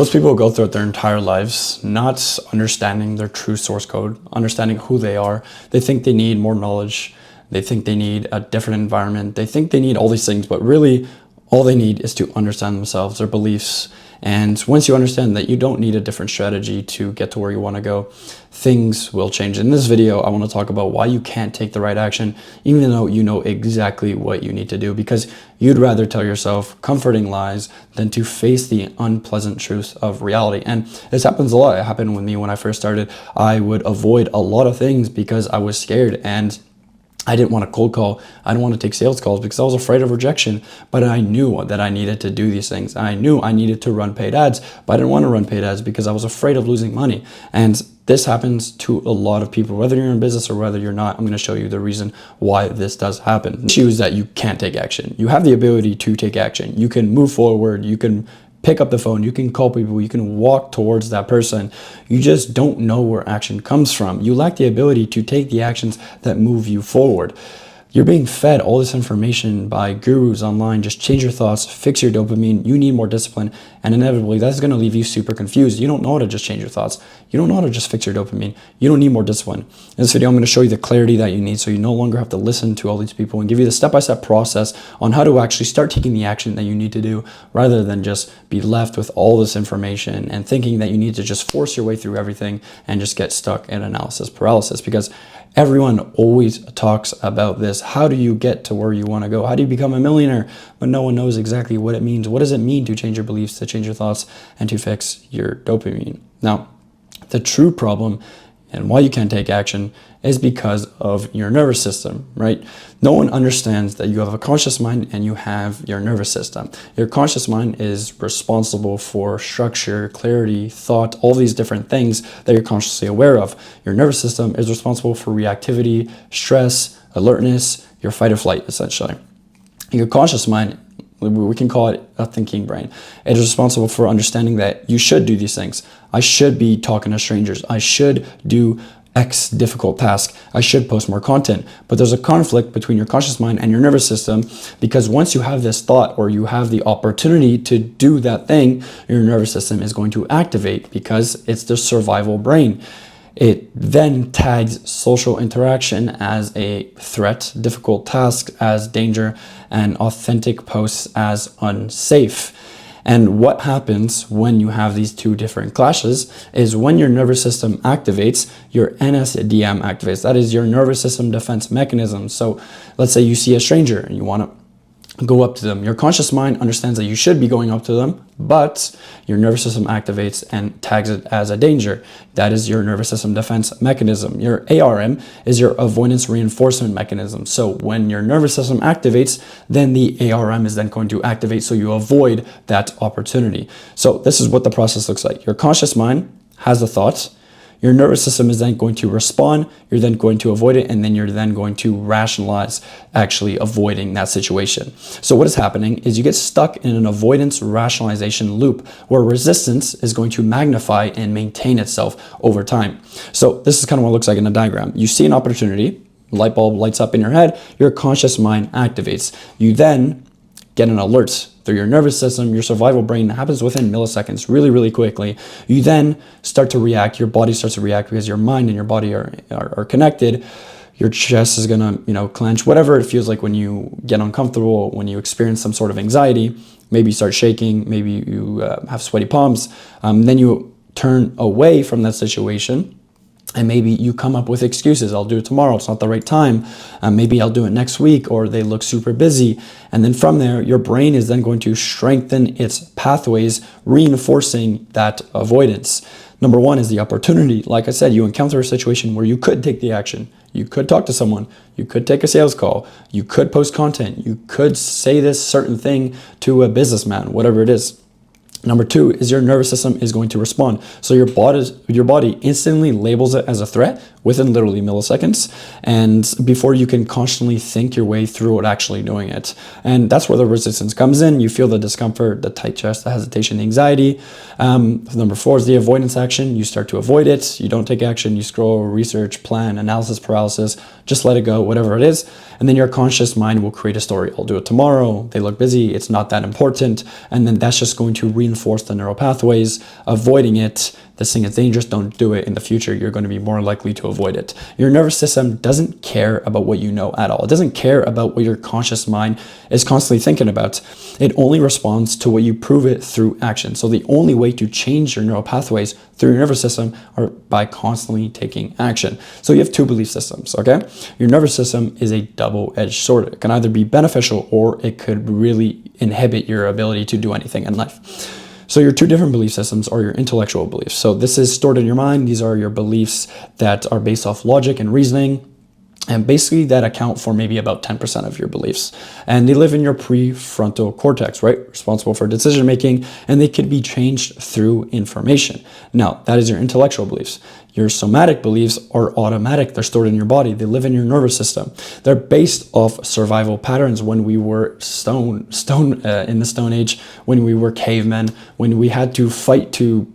Most people go throughout their entire lives not understanding their true source code, understanding who they are. They think they need more knowledge. They think they need a different environment. They think they need all these things, but really all they need is to understand themselves, their beliefs. And once you understand that you don't need a different strategy to get to where you want to go, things will change. In this video, I want to talk about why you can't take the right action, even though you know exactly what you need to do, because you'd rather tell yourself comforting lies than to face the unpleasant truth of reality. And this happens a lot. It happened with me when I first started. I would avoid a lot of things because I was scared, and I didn't want to cold call. I didn't want to take sales calls because I was afraid of rejection, but I knew that I needed to do these things. I knew I needed to run paid ads, but I didn't want to run paid ads because I was afraid of losing money. And this happens to a lot of people, whether you're in business or whether you're not. I'm going to show you the reason why this does happen. The issue is that you can't take action. You have the ability to take action. You can move forward. You can pick up the phone, you can call people, you can walk towards that person. You just don't know where action comes from. You lack the ability to take the actions that move you forward. You're being fed all this information by gurus online. Just change your thoughts, fix your dopamine. You need more discipline. And inevitably, that's going to leave you super confused. You don't know how to just change your thoughts. You don't know how to just fix your dopamine. You don't need more discipline. In this video, I'm going to show you the clarity that you need so you no longer have to listen to all these people and give you the step-by-step process on how to actually start taking the action that you need to do rather than just be left with all this information and thinking that you need to just force your way through everything and just get stuck in analysis paralysis, because everyone always talks about this. How do you get to where you want to go? How do you become a millionaire? But no one knows exactly what it means. What does it mean to change your beliefs, to change your thoughts, and to fix your dopamine? Now, the true problem and why you can't take action is because of your nervous system, right? No one understands that you have a conscious mind and you have your nervous system. Your conscious mind is responsible for structure, clarity, thought, all these different things that you're consciously aware of. Your nervous system is responsible for reactivity, stress, alertness, your fight or flight, essentially. Your conscious mind, we can call it a thinking brain. It is responsible for understanding that you should do these things. I should be talking to strangers. I should do X difficult task. I should post more content. But there's a conflict between your conscious mind and your nervous system, because once you have this thought or you have the opportunity to do that thing, your nervous system is going to activate because it's the survival brain. It then tags social interaction as a threat, difficult tasks as danger, and authentic posts as unsafe. And what happens when you have these two different clashes is when your nervous system activates, your NSDM activates. That is your nervous system defense mechanism. So let's say you see a stranger and you want to go up to them. Your conscious mind understands that you should be going up to them, but your nervous system activates and tags it as a danger. That is your nervous system defense mechanism. Your ARM is your avoidance reinforcement mechanism. So when your nervous system activates, then the ARM is then going to activate so you avoid that opportunity. So this is what the process looks like. Your conscious mind has the thoughts. Your nervous system is then going to respond, you're then going to avoid it, and then you're then going to rationalize actually avoiding that situation. So what is happening is you get stuck in an avoidance rationalization loop where resistance is going to magnify and maintain itself over time. So this is kind of what it looks like in a diagram. You see an opportunity, light bulb lights up in your head, your conscious mind activates. You then get an alert through your nervous system, your survival brain. Happens within milliseconds, really, really quickly. You then start to react. Your body starts to react because your mind and your body are connected. Your chest is gonna, clench, whatever it feels like when you get uncomfortable, when you experience some sort of anxiety. Maybe you start shaking, maybe you have sweaty palms. Then you turn away from that situation. And maybe you come up with excuses. I'll do it tomorrow. It's not the right time. Maybe I'll do it next week, or they look super busy. And then from there, your brain is then going to strengthen its pathways, reinforcing that avoidance. Number one is the opportunity. Like I said, you encounter a situation where you could take the action. You could talk to someone. You could take a sales call. You could post content. You could say this certain thing to a businessman, whatever it is. Number two is your nervous system is going to respond. So your body instantly labels it as a threat within literally milliseconds, and before you can constantly think your way through it actually doing it. And that's where the resistance comes in. You feel the discomfort, the tight chest, the hesitation, the anxiety. Number 4 is the avoidance action. You start to avoid it. You don't take action. You scroll, research, plan, analysis paralysis, just let it go, whatever it is. And then your conscious mind will create a story. I'll do it tomorrow. They look busy. It's not that important. And then that's just going to reinforce the neural pathways, avoiding it. This thing is dangerous. Don't do it. In the future, you're going to be more likely to avoid it. Your nervous system doesn't care about what you know at all. It doesn't care about what your conscious mind is constantly thinking about. It only responds to what you prove it through action. So the only way to change your neural pathways through your nervous system are by constantly taking action. So you have 2 belief systems, okay? Your nervous system is a double-edged sword. It can either be beneficial or it could really inhibit your ability to do anything in life. So your 2 different belief systems are your intellectual beliefs. So this is stored in your mind. These are your beliefs that are based off logic and reasoning. And basically that account for maybe about 10% of your beliefs. And they live in your prefrontal cortex, right? Responsible for decision making, and they could be changed through information. Now, that is your intellectual beliefs. Your somatic beliefs are automatic. They're stored in your body. They live in your nervous system. They're based off survival patterns when we were in the Stone Age, when we were cavemen, when we had to fight to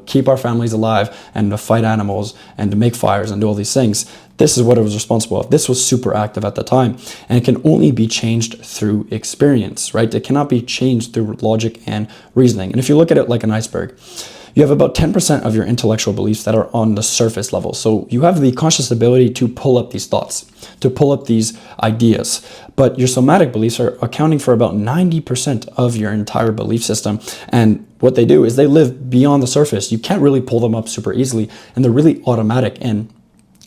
keep our families alive and to fight animals and to make fires and do all these things. This is what it was responsible of. This was super active at the time, and it can only be changed through experience, right? It cannot be changed through logic and reasoning. And if you look at it like an iceberg, you have about 10% of your intellectual beliefs that are on the surface level. So you have the conscious ability to pull up these thoughts, to pull up these ideas. But your somatic beliefs are accounting for about 90% of your entire belief system. And what they do is they live beyond the surface. You can't really pull them up super easily, and they're really automatic, and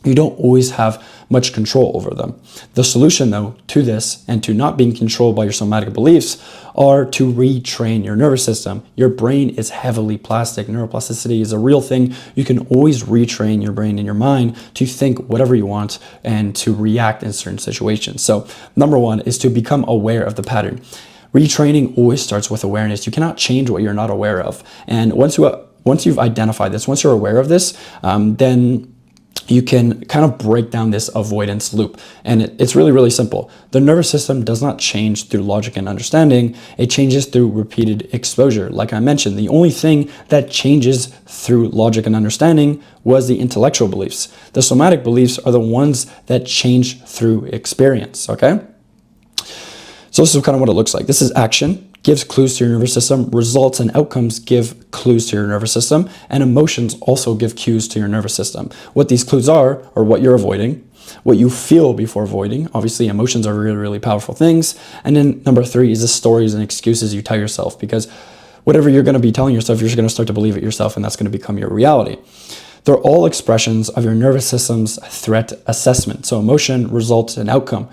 you don't always have much control over them. The solution, though, to this and to not being controlled by your somatic beliefs are to retrain your nervous system. Your brain is heavily plastic. Neuroplasticity is a real thing. You can always retrain your brain and your mind to think whatever you want and to react in certain situations. So number 1 is to become aware of the pattern. Retraining always starts with awareness. You cannot change what you're not aware of. And once you've identified this, once you're aware of this, then you can kind of break down this avoidance loop. And it's really, really simple. The nervous system does not change through logic and understanding. It changes through repeated exposure. Like I mentioned, the only thing that changes through logic and understanding was the intellectual beliefs. The somatic beliefs are the ones that change through experience, okay? So this is kind of what it looks like. This is action. Gives clues to your nervous system. Results and outcomes give clues to your nervous system, and emotions also give cues to your nervous system. What these clues are what you're avoiding, what you feel before avoiding. Obviously, emotions are really, really powerful things. And then number 3 is the stories and excuses you tell yourself, because whatever you're going to be telling yourself, you're just going to start to believe it yourself, and that's going to become your reality. They're all expressions of your nervous system's threat assessment. So emotion, results, and outcome.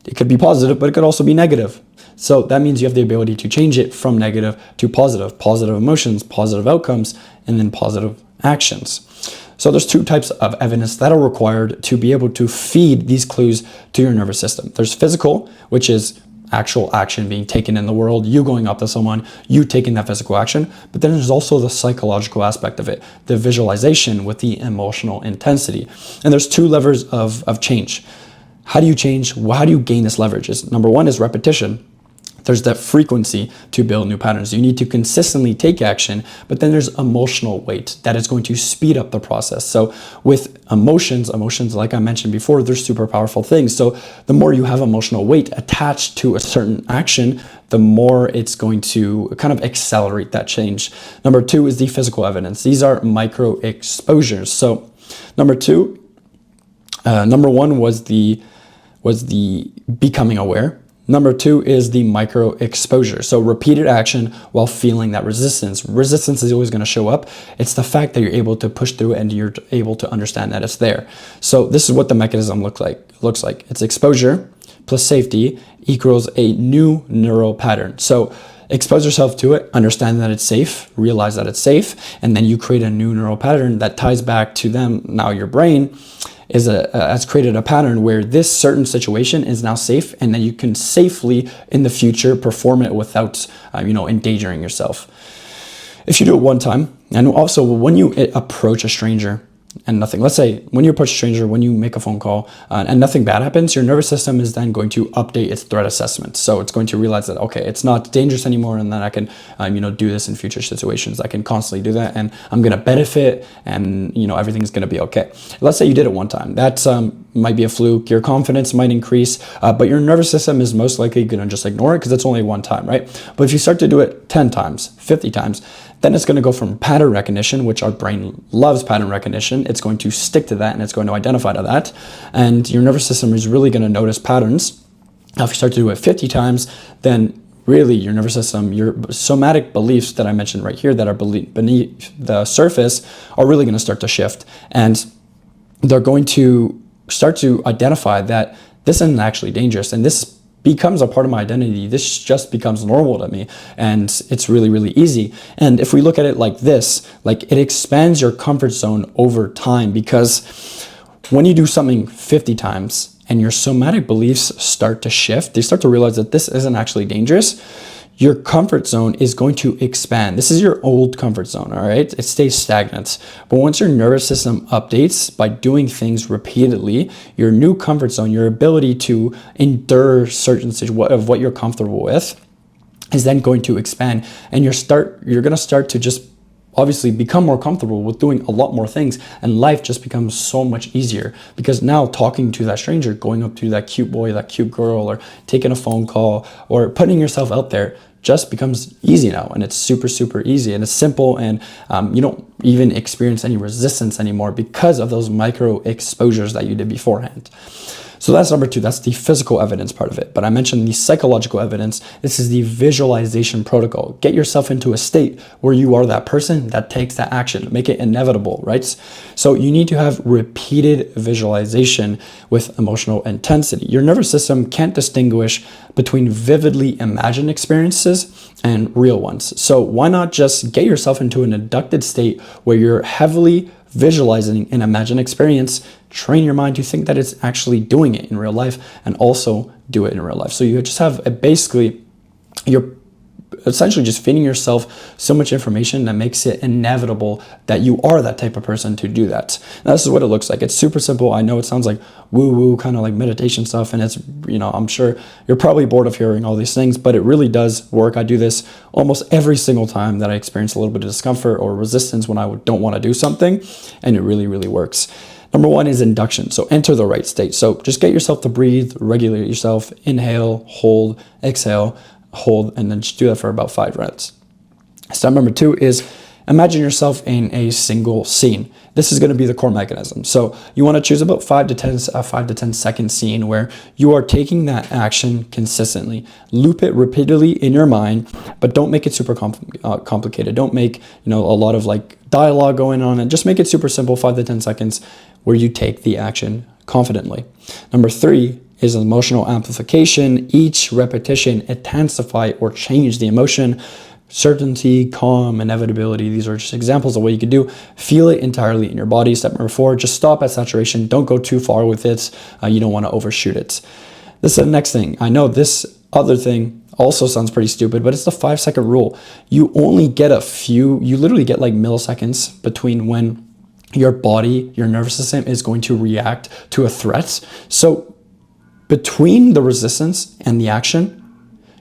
It could be positive, but it could also be negative. So that means you have the ability to change it from negative to positive. Positive emotions, positive outcomes, and then positive actions. So there's 2 types of evidence that are required to be able to feed these clues to your nervous system. There's physical, which is actual action being taken in the world, you going up to someone, you taking that physical action. But then there's also the psychological aspect of it, the visualization with the emotional intensity. And there's 2 levers of change. How do you change? How do you gain this leverage? Number 1 is repetition. There's that frequency to build new patterns. You need to consistently take action, but then there's emotional weight that is going to speed up the process. So with emotions, like I mentioned before, they're super powerful things. So the more you have emotional weight attached to a certain action, the more it's going to kind of accelerate that change. Number 2 is the physical evidence. These are micro exposures. So number 1 was the becoming aware. Number 2 is the micro exposure. So repeated action while feeling that resistance. Resistance is always going to show up. It's the fact that you're able to push through it and you're able to understand that it's there. So this is what the mechanism looks like. It's exposure plus safety equals a new neural pattern. So expose yourself to it, understand that it's safe, realize that it's safe, and then you create a new neural pattern that ties back to them. Now your brain has created a pattern where this certain situation is now safe, and then you can safely in the future perform it without endangering yourself. If you do it one time, and also when you approach a stranger, and nothing. Let's say when you approach a stranger, when you make a phone call and nothing bad happens, your nervous system is then going to update its threat assessment. So it's going to realize that, okay, it's not dangerous anymore, and then I can, do this in future situations. I can constantly do that, and I'm going to benefit, and, everything's going to be okay. Let's say you did it one time. That might be a fluke. Your confidence might increase, but your nervous system is most likely going to just ignore it because it's only one time, right? But if you start to do it 10 times, 50 times, then it's going to go from pattern recognition, which our brain loves pattern recognition. It's going to stick to that, and it's going to identify to that. And your nervous system is really going to notice patterns. Now, if you start to do it 50 times, then really your nervous system, your somatic beliefs that I mentioned right here that are beneath the surface are really going to start to shift. And they're going to start to identify that this isn't actually dangerous, and this becomes a part of my identity. This just becomes normal to me, and it's really, really easy. And if we look at it like this, like it expands your comfort zone over time, because when you do something 50 times and your somatic beliefs start to shift, they start to realize that this isn't actually dangerous, your comfort zone is going to expand. This is your old comfort zone, all right? It stays stagnant. But once your nervous system updates by doing things repeatedly, your new comfort zone, your ability to endure certain situations of what you're comfortable with, is then going to expand. And you're gonna start to just obviously become more comfortable with doing a lot more things, and life just becomes so much easier, because now talking to that stranger, going up to that cute boy, that cute girl, or taking a phone call, or putting yourself out there just becomes easy now, and it's super, super easy, and it's simple, and you don't even experience any resistance anymore because of those micro exposures that you did beforehand. So that's number two. That's the physical evidence part of it. But I mentioned the psychological evidence. This is the visualization protocol. Get yourself into a state where you are that person that takes that action. Make it inevitable, right? So you need to have repeated visualization with emotional intensity. Your nervous system can't distinguish between vividly imagined experiences and real ones. So why not just get yourself into an inducted state where you're heavily visualizing an imagined experience, train your mind to think that it's actually doing it in real life, and also do it in real life. So you just have you're essentially just feeding yourself so much information that makes it inevitable that you are that type of person to do that. Now, this is what it looks like. It's super simple. I know it sounds like woo-woo, kind of like meditation stuff, and it's, I'm sure you're probably bored of hearing all these things, but it really does work. I do this almost every single time that I experience a little bit of discomfort or resistance when I don't want to do something, and it really, really works. Number one is induction. So enter the right state. So just get yourself to breathe, regulate yourself, inhale, hold, exhale, hold, and then just do that for about 5 reps. Step number 2 is imagine yourself in a single scene. This is going to be the core mechanism. So you want to choose about 5 to 10 second scene where you are taking that action consistently. Loop it repeatedly in your mind, but don't make it super complicated. Don't make a lot of like dialogue going on, and just make it super simple, 5 to 10 seconds where you take the action confidently. Number 3 is emotional amplification. Each repetition intensify or change the emotion. Certainty, calm, inevitability. These are just examples of what you could do. Feel it entirely in your body. Step number 4, just stop at saturation. Don't go too far with it. You don't want to overshoot it. This is the next thing. I know this other thing also sounds pretty stupid, but it's the 5-second rule. You only get you literally get like milliseconds between when your body, your nervous system is going to react to a threat. So between the resistance and the action,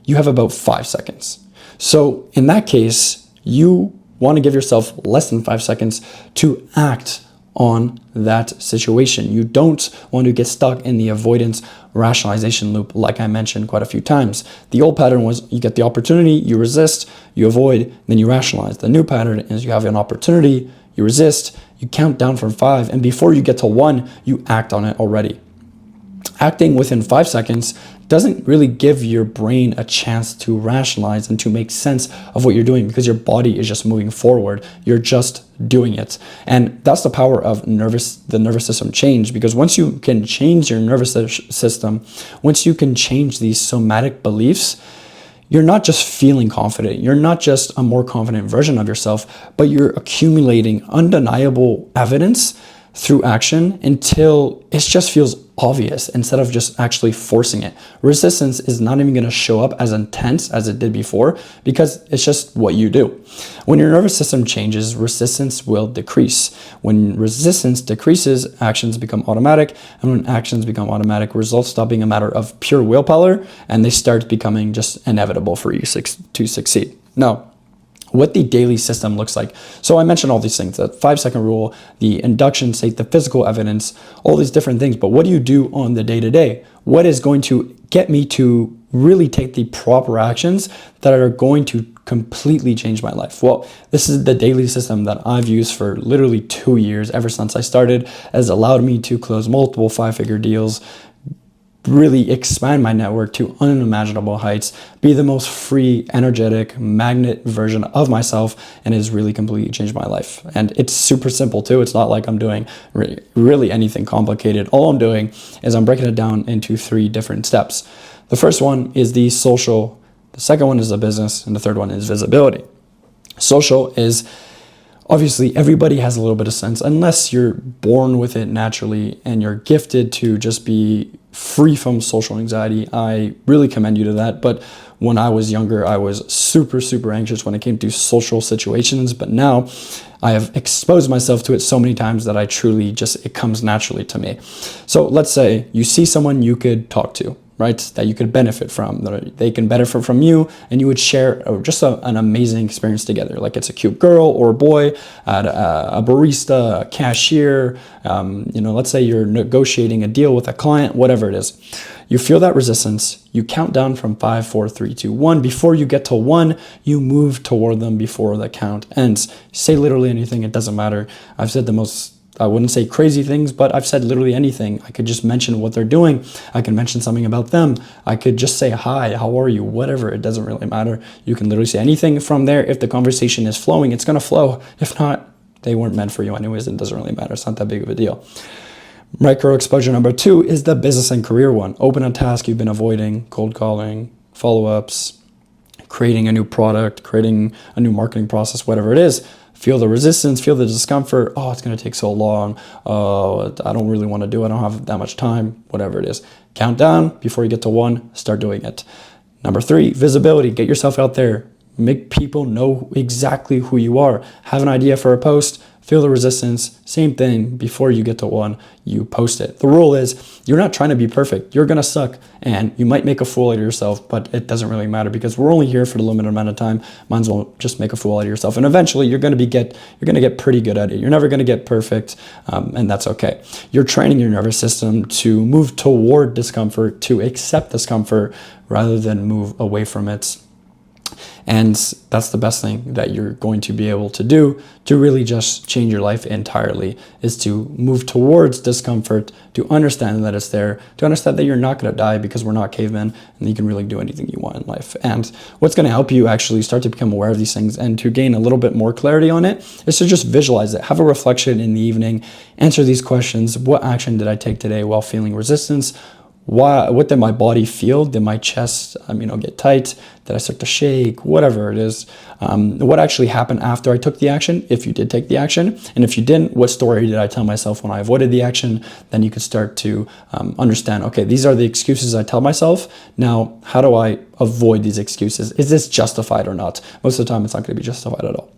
you have about 5 seconds. So in that case, you want to give yourself less than 5 seconds to act on that situation. You don't want to get stuck in the avoidance rationalization loop, like I mentioned quite a few times. The old pattern was you get the opportunity, you resist, you avoid, then you rationalize. The new pattern is you have an opportunity, you resist, you count down from 5, and before you get to 1, you act on it already. Acting within 5 seconds doesn't really give your brain a chance to rationalize and to make sense of what you're doing, because your body is just moving forward. You're just doing it. And that's the power of the nervous system change, because once you can change your nervous system, once you can change these somatic beliefs, you're not just feeling confident. You're not just a more confident version of yourself, but you're accumulating undeniable evidence through action until it just feels obvious instead of just actually forcing it. Resistance is not even going to show up as intense as it did before because it's just what you do. When your nervous system changes, resistance will decrease. When resistance decreases, actions become automatic. And when actions become automatic, results stop being a matter of pure willpower and they start becoming just inevitable for you to succeed. Now, what the daily system looks like. So I mentioned all these things, the 5-second rule, the induction state, the physical evidence, all these different things. But what do you do on the day-to-day? What is going to get me to really take the proper actions that are going to completely change my life? Well, this is the daily system that I've used for literally 2 years, ever since I started, has allowed me to close multiple 5-figure deals, really expand my network to unimaginable heights, be the most free, energetic, magnet version of myself, and has really completely changed my life. And it's super simple too. It's not like I'm doing really anything complicated. All I'm doing is I'm breaking it down into 3 different steps. The first one is the social, the second one is the business, and the third one is visibility. Social is obviously everybody has a little bit of sense, unless you're born with it naturally and you're gifted to just be free from social anxiety. I really commend you to that. But when I was younger, I was super, super anxious when it came to social situations. But now I have exposed myself to it so many times that I truly just, it comes naturally to me. So let's say you see someone you could talk to, right? That you could benefit from, that they can benefit from you, and you would share just an amazing experience together. Like it's a cute girl or a boy, a barista, a cashier, let's say you're negotiating a deal with a client, whatever it is. You feel that resistance, you count down from 5, 4, 3, 2, 1. Before you get to 1, you move toward them before the count ends. Say literally anything, it doesn't matter. I've said the most, I wouldn't say crazy things, but I've said literally anything. I could just mention what they're doing. I can mention something about them. I could just say, hi, how are you? Whatever, it doesn't really matter. You can literally say anything from there. If the conversation is flowing, it's going to flow. If not, they weren't meant for you anyways. It doesn't really matter. It's not that big of a deal. Micro exposure number 2 is the business and career one. Open a task you've been avoiding, cold calling, follow-ups, creating a new product, creating a new marketing process, whatever it is. Feel the resistance, feel the discomfort. Oh, it's going to take so long. Oh, I don't really want to do it. I don't have that much time, whatever it is. Count down before you get to 1, start doing it. Number 3, visibility. Get yourself out there. Make people know exactly who you are. Have an idea for a post. Feel the resistance. Same thing. Before you get to 1, you post it. The rule is you're not trying to be perfect. You're going to suck and you might make a fool out of yourself, but it doesn't really matter because we're only here for the limited amount of time. Might as well just make a fool out of yourself. And eventually you're going to get pretty good at it. You're never going to get perfect. And that's okay. You're training your nervous system to move toward discomfort, to accept discomfort rather than move away from it. And that's the best thing that you're going to be able to do to really just change your life entirely, is to move towards discomfort, to understand that it's there, to understand that you're not going to die because we're not cavemen, and you can really do anything you want in life. And what's going to help you actually start to become aware of these things and to gain a little bit more clarity on it is to just visualize it. Have a reflection in the evening, answer these questions. What action did I take today while feeling resistance? What did my body feel? Did my chest, get tight? Did I start to shake? Whatever it is. What actually happened after I took the action, if you did take the action? And if you didn't, what story did I tell myself when I avoided the action? Then you could start to understand, okay, these are the excuses I tell myself. Now, how do I avoid these excuses? Is this justified or not? Most of the time, it's not going to be justified at all.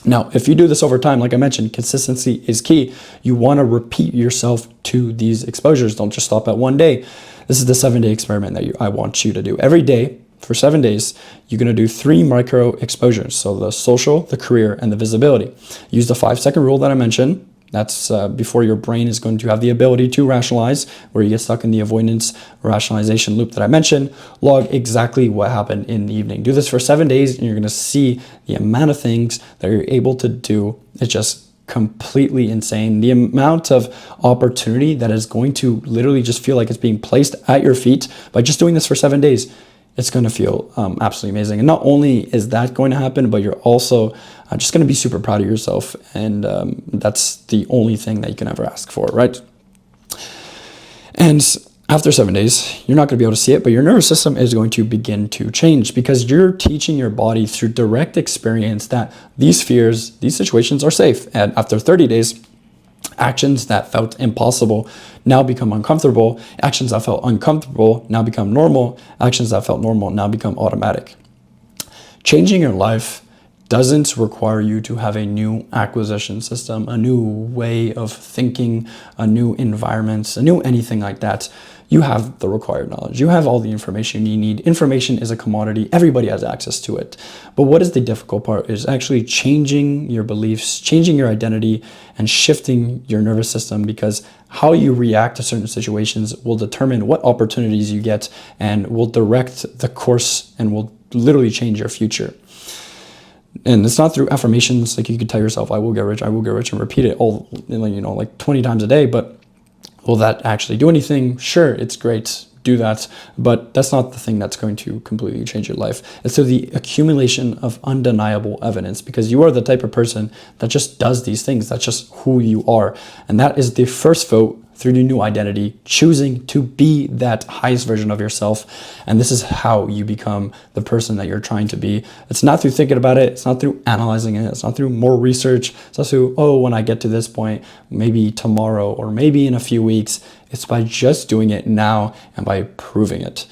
Now, if you do this over time, like I mentioned, consistency is key. You want to repeat yourself to these exposures. Don't just stop at 1 day. This is the 7-day experiment that I want you to do. Every day for 7 days, you're going to do 3 micro exposures. So the social, the career, and the visibility. Use the 5-second rule that I mentioned. That's before your brain is going to have the ability to rationalize, where you get stuck in the avoidance rationalization loop that I mentioned. Log exactly what happened in the evening. Do this for 7 days and you're going to see the amount of things that you're able to do. It's just completely insane. The amount of opportunity that is going to literally just feel like it's being placed at your feet by just doing this for 7 days. It's going to feel absolutely amazing. And not only is that going to happen, but you're also just going to be super proud of yourself. And that's the only thing that you can ever ask for, right? And after 7 days, you're not going to be able to see it, but your nervous system is going to begin to change because you're teaching your body through direct experience that these fears, these situations are safe. And after 30 days, Actions that felt impossible now become uncomfortable. Actions that felt uncomfortable now become normal. Actions that felt normal now become automatic. Changing your life doesn't require you to have a new acquisition system, a new way of thinking, a new environment, a new anything like that. You have the required knowledge. You have all the information you need. Information is a commodity. Everybody has access to it. But what is the difficult part is actually changing your beliefs, changing your identity, and shifting your nervous system, because how you react to certain situations will determine what opportunities you get and will direct the course and will literally change your future. And it's not through affirmations. Like, you could tell yourself, I will get rich, and repeat it all, like 20 times a day. But will that actually do anything? Sure, it's great. Do that. But that's not the thing that's going to completely change your life. It's through the accumulation of undeniable evidence, because you are the type of person that just does these things. That's just who you are. And that is the first vote through your new identity, choosing to be that highest version of yourself. And this is how you become the person that you're trying to be. It's not through thinking about it. It's not through analyzing it. It's not through more research. It's not through, oh, when I get to this point, maybe tomorrow or maybe in a few weeks. It's by just doing it now and by proving it.